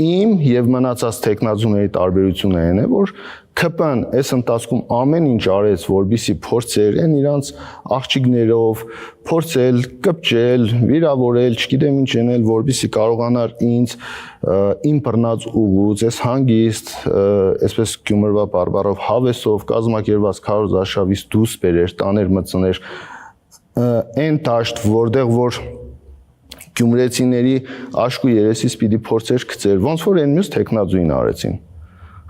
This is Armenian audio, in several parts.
իմ եւ մնացած տեխնազուների տարբերությունը այն է, որ ԿՊ-ն այս ընթացքում ամեն ինչ արեց, որպեսզի փորձեր են իրանց աղջիկներով փորձել, կպչել, վիրավորել, չգիտեմ ինչ անել, որպեսզի կարողանար ինձ իմ բռնած ուղուց, այս հանգիստ, այսպես Գյումրվա բարբառով հավեսով կազմակերպված քարոզ արշավից դուրս բերեր, տաներ մտցներ այն դաշտ, որտեղ որ գյումրեցիների աշկու երեսից պիտի փորձեր գցեր, ոնց որ այն մյուս տեխնազույն արեցին։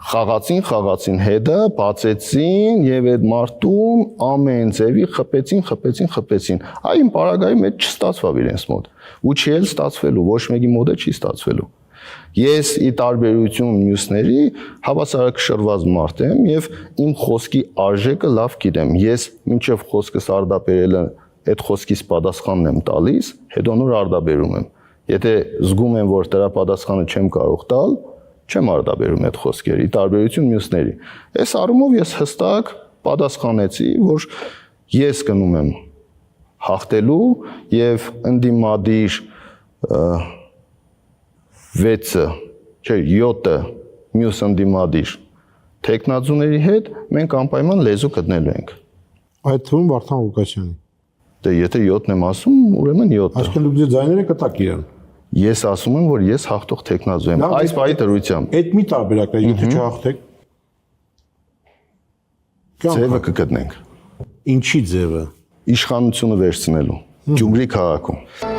Խաղացին հետը, բացեցին եւ այդ մարտում ամեն ձևի խփեցին։ Այն պարագայի մեջ չստացվավ իրենց մոտ։ Ու չի էլ ստացվելու, ոչ մեկի մոտ չի ստացվելու։ Ես ի տարբերություն մյուսների հավասարակշռված մարդ եմ եւ իմ խոսքի արժեքը լավ գիտեմ։ Ես մինչեւ խոսքս արդաբերելը այդ խոսքից պատասխանն եմ տալիս, հետո նոր արդաբերում եմ։ Եթե զգում եմ, որ դրա պատասխանը չեմ կարող տալ, չեմ արդաբերում այդ խոսքերի, տարբերություն մյուսների։ Այս առումով ես հստակ պատասխանեցի, որ ես գնում եմ հաղթելու եւ ընդդիմադիր 6-ը, չէ, 7-ը մյուս ընդդիմադիր տեխնազուների հետ մենք անպայման լեզու գտնելու ենք։ Այդ թվում Վարդան Ղուկասյանի։ Դե եթե 7-ն եմ ասում, ուրեմն 7-ը։ Այսինքն դուք ձեր ձայները կտաք իրան։ Ես ասում եմ, որ ես հաղթող տեխնազու եմ։ Այս բայի դրությամբ։ Այդ մի տարբերակն է, եթե չհաղթեք։ Ձևը կգտնենք։ Ինչի ձևը։ Իշխանությունը վերցնելու Գյումրի քաղաքում։